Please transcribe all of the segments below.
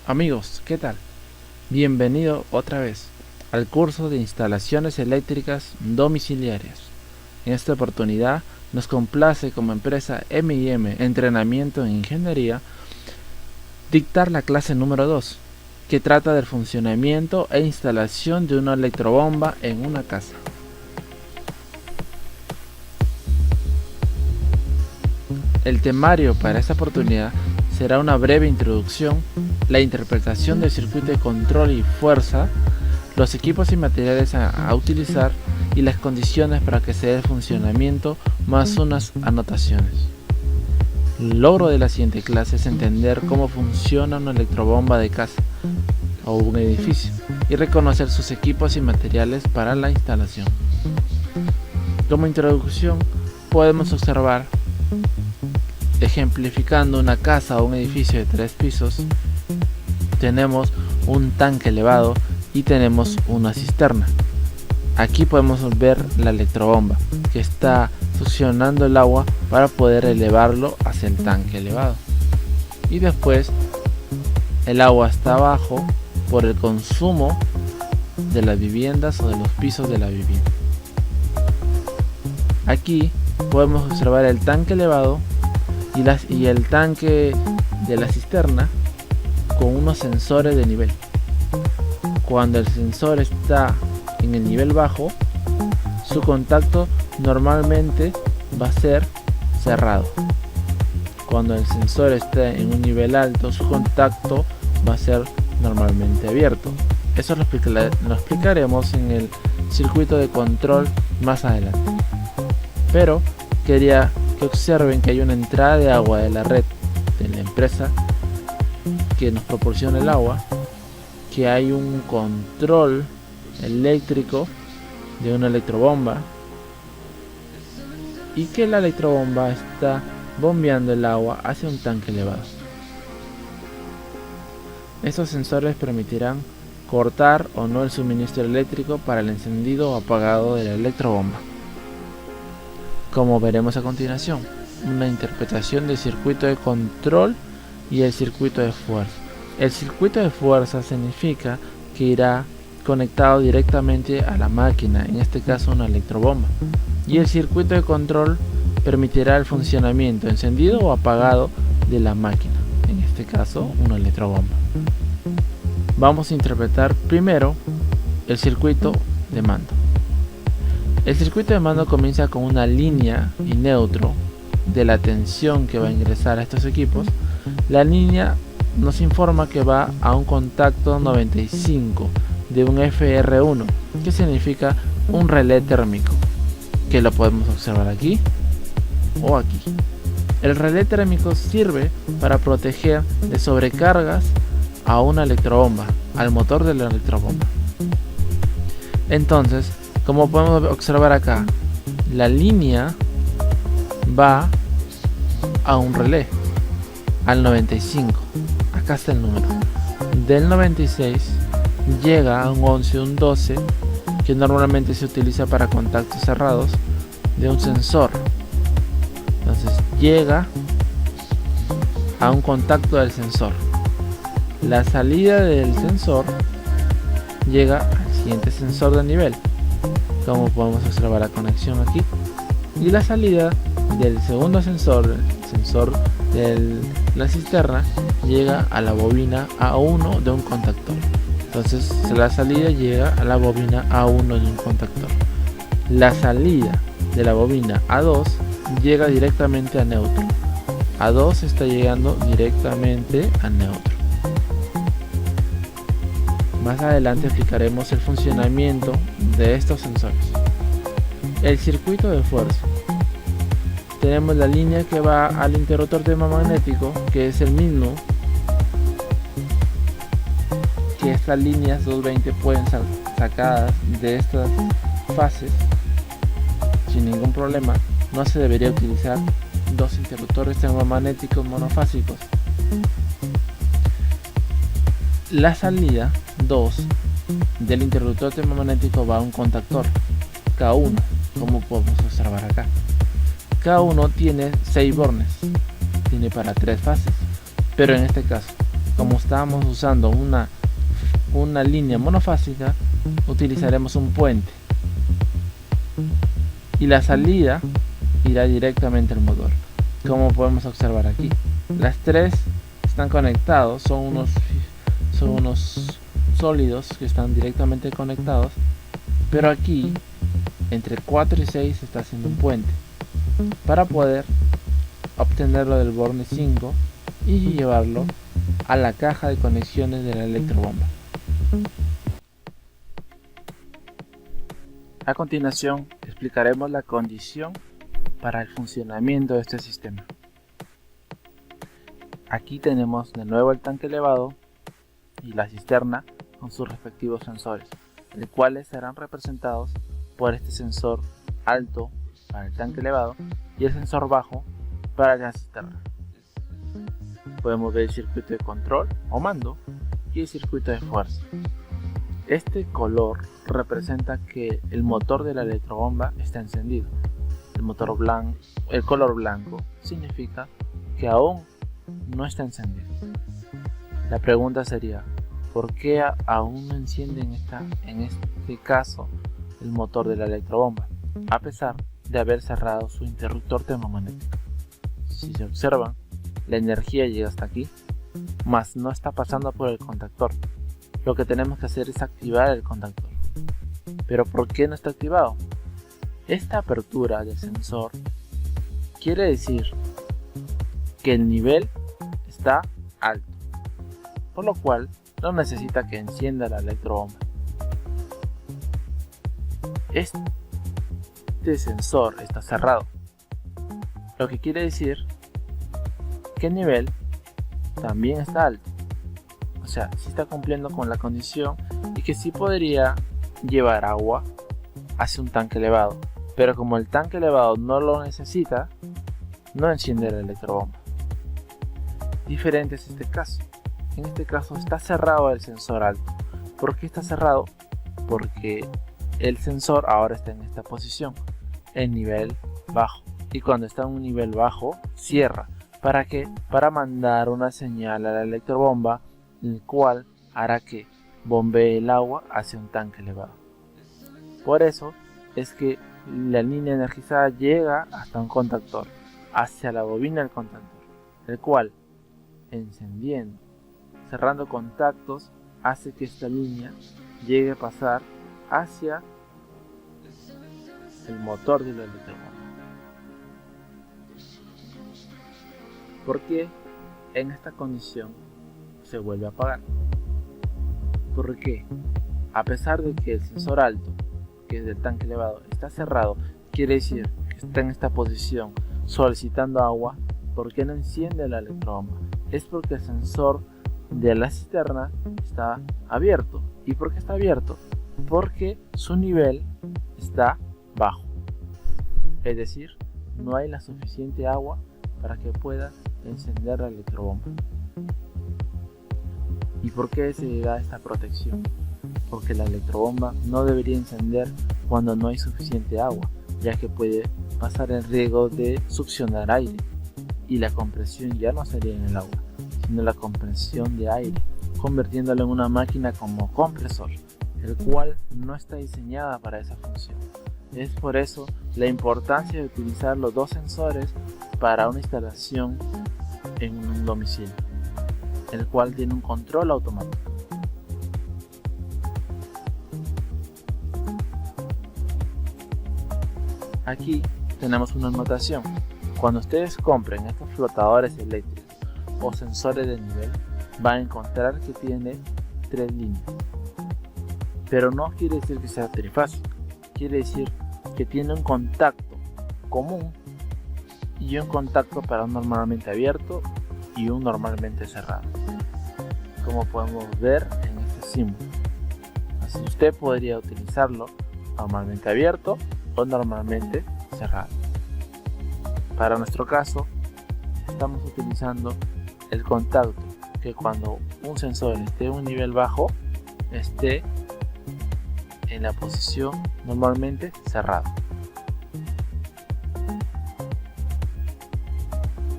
Amigos, ¿qué tal? Bienvenido otra vez al curso de instalaciones eléctricas domiciliarias. En esta oportunidad nos complace como empresa M&M Entrenamiento en Ingeniería dictar la clase número 2, que trata del funcionamiento e instalación de una electrobomba en una casa. El temario para esta oportunidad será una breve introducción, la interpretación del circuito de control y fuerza, los equipos y materiales a utilizar y las condiciones para que se dé el funcionamiento, más unas anotaciones. El logro de la siguiente clase es entender cómo funciona una electrobomba de casa o un edificio y reconocer sus equipos y materiales para la instalación. Como introducción podemos observar, ejemplificando una casa o un edificio de 3 pisos, tenemos un tanque elevado y tenemos una cisterna. Aquí podemos ver la electrobomba que está succionando el agua para poder elevarlo hacia el tanque elevado, y después el agua está abajo por el consumo de las viviendas o de los pisos de la vivienda. Aquí podemos observar el tanque elevado y el tanque de la cisterna con unos sensores de nivel. Cuando el sensor está en el nivel bajo, su contacto normalmente va a ser cerrado. Cuando el sensor está en un nivel alto, su contacto va a ser normalmente abierto. Eso lo explicaremos en el circuito de control más adelante. Pero quería que observen que hay una entrada de agua de la red de la empresa que nos proporciona el agua, que hay un control eléctrico de una electrobomba y que la electrobomba está bombeando el agua hacia un tanque elevado. Estos sensores permitirán cortar o no el suministro eléctrico para el encendido o apagado de la electrobomba. Como veremos a continuación, una interpretación del circuito de control y el circuito de fuerza. El circuito de fuerza significa que irá conectado directamente a la máquina, en este caso una electrobomba, y el circuito de control permitirá el funcionamiento encendido o apagado de la máquina, en este caso una electrobomba. Vamos a interpretar primero el circuito de mando. El circuito de mando comienza con una línea y neutro de la tensión que va a ingresar a estos equipos. La línea nos informa que va a un contacto 95 de un FR1, que significa un relé térmico, que lo podemos observar aquí o aquí. El relé térmico sirve para proteger de sobrecargas a una electrobomba, al motor de la electrobomba. Entonces, como podemos observar acá, la línea va a un relé, al 95. Acá está el número. Del 96 llega a un 11, un 12, que normalmente se utiliza para contactos cerrados de un sensor. Entonces llega a un contacto del sensor. La salida del sensor llega al siguiente sensor de nivel, como podemos observar la conexión aquí, y la salida del segundo sensor, el sensor de la cisterna, llega a la bobina A1 de un contactor. Entonces la salida llega a la bobina A1 de un contactor. La salida de la bobina A2 llega directamente a neutro. A2 está llegando directamente a neutro. Más adelante explicaremos el funcionamiento de estos sensores. El circuito de fuerza. Tenemos la línea que va al interruptor termomagnético, que es el mismo que estas líneas 220 pueden ser sacadas de estas fases sin ningún problema. No se debería utilizar dos interruptores termomagnéticos monofásicos. La salida 2 del interruptor termomagnético va a un contactor K1, como podemos observar acá. K1 tiene 6 bornes, tiene para 3 fases, pero en este caso como estábamos usando una línea monofásica, utilizaremos un puente y la salida irá directamente al motor. Como podemos observar aquí, las tres están conectados, son unos sólidos que están directamente conectados, pero aquí entre 4 y 6 se está haciendo un puente para poder obtenerlo del borne 5 y llevarlo a la caja de conexiones de la electrobomba. A continuación explicaremos la condición para el funcionamiento de este sistema. Aquí tenemos de nuevo el tanque elevado y la cisterna con sus respectivos sensores, los cuales serán representados por este sensor alto para el tanque elevado y el sensor bajo para la cisterna. Podemos ver el circuito de control o mando y el circuito de fuerza. Este color representa que el motor de la electrobomba está encendido. El color blanco significa que aún no está encendido. La pregunta sería, ¿por qué aún no enciende en este caso el motor de la electrobomba, a pesar de haber cerrado su interruptor termomagnético? Si se observan, la energía llega hasta aquí, mas no está pasando por el contactor. Lo que tenemos que hacer es activar el contactor. ¿Pero por qué no está activado? Esta apertura del sensor quiere decir que el nivel está alto, por lo cual no necesita que encienda la electrobomba. Este sensor está cerrado, lo que quiere decir que el nivel también está alto, o sea, sí está cumpliendo con la condición y que sí podría llevar agua hacia un tanque elevado, pero como el tanque elevado no lo necesita, no enciende la electrobomba. Diferente es este caso. En este caso está cerrado el sensor alto. ¿Por qué está cerrado? Porque el sensor ahora está en esta posición, en nivel bajo, y cuando está en un nivel bajo cierra. ¿Para qué? Para mandar una señal a la electrobomba, el cual hará que bombee el agua hacia un tanque elevado. Por eso es que la línea energizada llega hasta un contactor, hacia la bobina del contactor, el cual, encendiendo, cerrando contactos, hace que esta línea llegue a pasar hacia el motor de la electrobomba. ¿Por qué en esta condición se vuelve a apagar? Porque a pesar de que el sensor alto, que es del tanque elevado, está cerrado, quiere decir que está en esta posición solicitando agua. ¿Por qué no enciende la electrobomba? Es porque el sensor de la cisterna está abierto. ¿Y por qué está abierto? Porque su nivel está bajo, es decir, no hay la suficiente agua para que pueda encender la electrobomba. ¿Y por qué se da esta protección? Porque la electrobomba no debería encender cuando no hay suficiente agua, ya que puede pasar el riesgo de succionar aire, y la compresión ya no sería en el agua, sino la compresión de aire, convirtiéndolo en una máquina como compresor, el cual no está diseñada para esa función. Es por eso la importancia de utilizar los dos sensores para una instalación en un domicilio, el cual tiene un control automático. Aquí tenemos una anotación. Cuando ustedes compren estos flotadores eléctricos o sensores de nivel, van a encontrar que tiene 3 líneas. Pero no quiere decir que sea trifásico, quiere decir que tiene un contacto común y un contacto para un normalmente abierto y un normalmente cerrado, como podemos ver en este símbolo. Así usted podría utilizarlo normalmente abierto o normalmente cerrado. Para nuestro caso, estamos utilizando el contacto, que cuando un sensor esté en un nivel bajo, esté en la posición normalmente cerrado.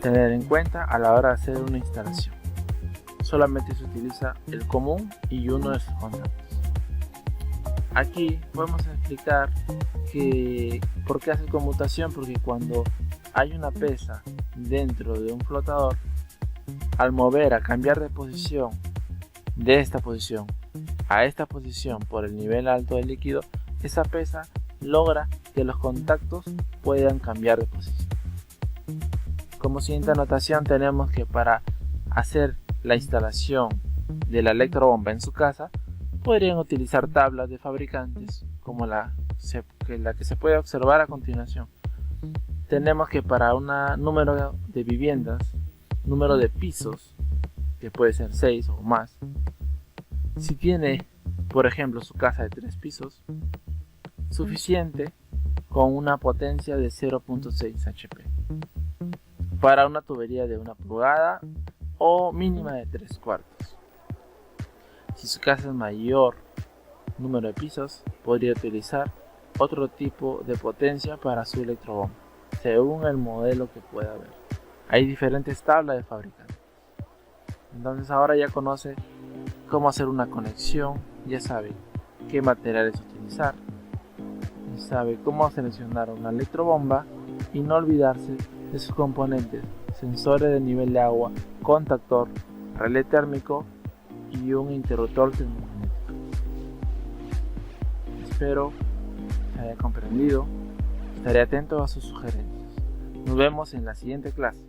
Tener en cuenta a la hora de hacer una instalación. solamente se utiliza el común y uno de sus contactos. Aquí podemos explicar que por qué hace conmutación, porque cuando hay una pesa dentro de un flotador, al mover, a cambiar de posición de esta posición a esta posición por el nivel alto del líquido, esa pesa logra que los contactos puedan cambiar de posición. Como siguiente anotación tenemos que para hacer la instalación de la electrobomba en su casa podrían utilizar tablas de fabricantes como la que se puede observar a continuación. Tenemos que para un número de viviendas, número de pisos, que puede ser 6 o más, si tiene, por ejemplo, su casa de 3 pisos, suficiente con una potencia de 0.6 HP. Para una tubería de 1 pulgada o mínima de 3/4. Si su casa es mayor número de pisos, podría utilizar otro tipo de potencia para su electrobomba, según el modelo que pueda haber. Hay diferentes tablas de fabricantes. Entonces ahora ya conoce cómo hacer una conexión, ya sabe qué materiales utilizar, ya sabe cómo seleccionar una electrobomba y no olvidarse de sus componentes: sensores de nivel de agua, contactor, relé térmico y un interruptor termomagnético. Espero que haya comprendido. Estaré atento a sus sugerencias. Nos vemos en la siguiente clase.